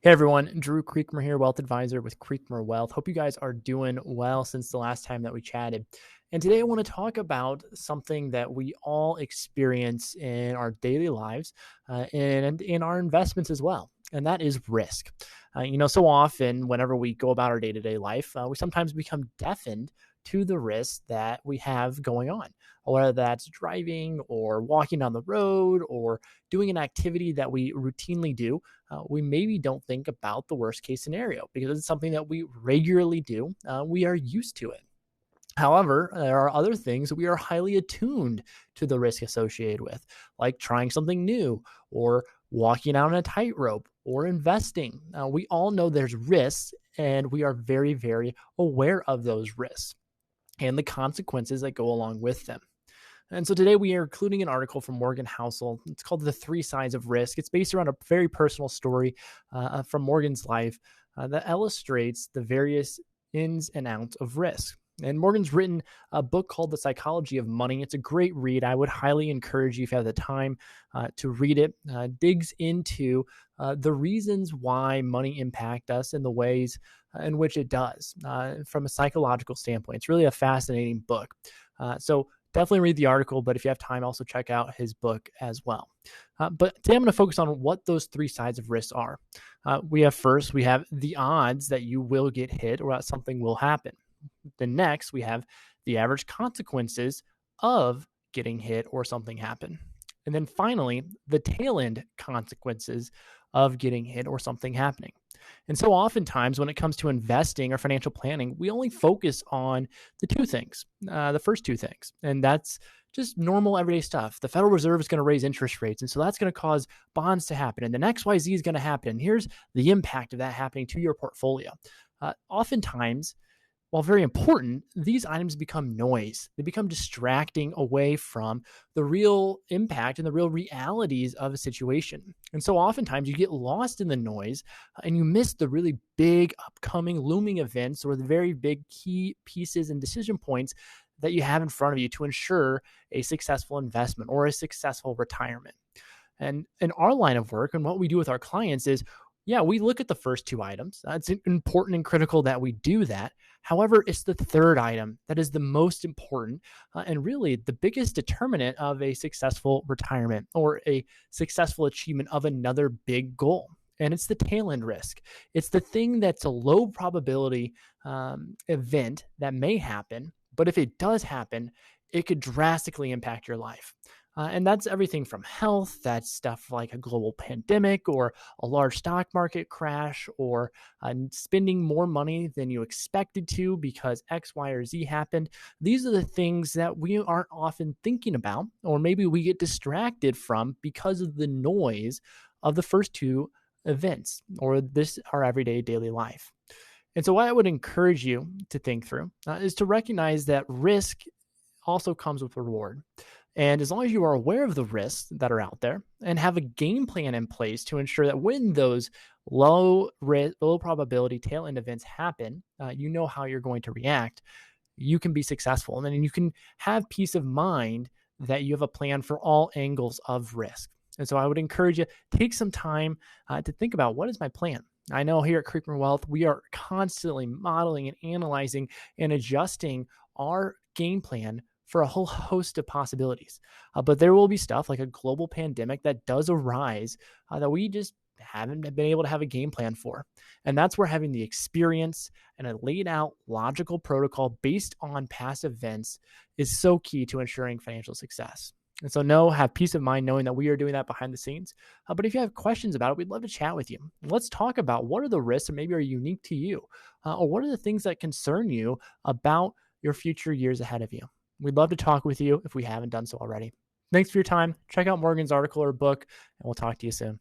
Hey everyone, Drew Creekmer here, Wealth Advisor with Creekmer Wealth. Hope you guys are doing well since the last time that we chatted. And today I want to talk about something that we all experience in our daily lives and in our investments as well, and that is risk. So often whenever we go about our day-to-day life, we sometimes become deafened to the risks that we have going on, whether that's driving or walking down the road or doing an activity that we routinely do. We maybe don't think about the worst case scenario because it's something that we regularly do. We are used to it. However, there are other things we are highly attuned to the risk associated with, like trying something new or walking out on a tightrope or investing. We all know there's risks and we are very, very aware of those risks and the consequences that go along with them. And so today we are including an article from Morgan Housel. It's called The Three Sides of Risk. It's based around a very personal story from Morgan's life that illustrates the various ins and outs of risk. And Morgan's written a book called The Psychology of Money. It's a great read. I would highly encourage you, if you have the time to read it. Digs into the reasons why money impact us and the ways in which it does from a psychological standpoint. It's really a fascinating book. So definitely read the article, but if you have time, also check out his book as well. But today I'm going to focus on what those three sides of risk are. We have the odds that you will get hit or that something will happen. Then next, we have the average consequences of getting hit or something happen. And then finally, the tail end consequences of getting hit or something happening. And so oftentimes when it comes to investing or financial planning, we only focus on the first two things. And that's just normal everyday stuff. The Federal Reserve is going to raise interest rates. And so that's going to cause bonds to happen. And then XYZ is going to happen. And here's the impact of that happening to your portfolio. Oftentimes, while very important, these items become noise. They become distracting away from the real impact and the real realities of a situation. And so oftentimes you get lost in the noise and you miss the really big upcoming looming events or the very big key pieces and decision points that you have in front of you to ensure a successful investment or a successful retirement. And in our line of work and what we do with our clients is, we look at the first two items. It's important and critical that we do that. However, it's the third item that is the most important and really the biggest determinant of a successful retirement or a successful achievement of another big goal. And it's the tail end risk. It's the thing that's a low probability event that may happen, but if it does happen, it could drastically impact your life. And that's everything from health, that's stuff like a global pandemic or a large stock market crash or spending more money than you expected to because X, Y, or Z happened. These are the things that we aren't often thinking about, or maybe we get distracted from because of the noise of the first two events or our everyday daily life. And so what I would encourage you to think through is to recognize that risk also comes with reward. And as long as you are aware of the risks that are out there and have a game plan in place to ensure that when those low probability tail end events happen, you know how you're going to react, you can be successful. And then you can have peace of mind that you have a plan for all angles of risk. And so I would encourage you, take some time to think about, what is my plan? I know here at Creekmer Wealth, we are constantly modeling and analyzing and adjusting our game plan for a whole host of possibilities. But there will be stuff like a global pandemic that does arise that we just haven't been able to have a game plan for. And that's where having the experience and a laid out logical protocol based on past events is so key to ensuring financial success. And so have peace of mind knowing that we are doing that behind the scenes. But if you have questions about it, we'd love to chat with you. Let's talk about what are the risks that maybe are unique to you, or what are the things that concern you about your future years ahead of you. We'd love to talk with you if we haven't done so already. Thanks for your time. Check out Morgan's article or book, and we'll talk to you soon.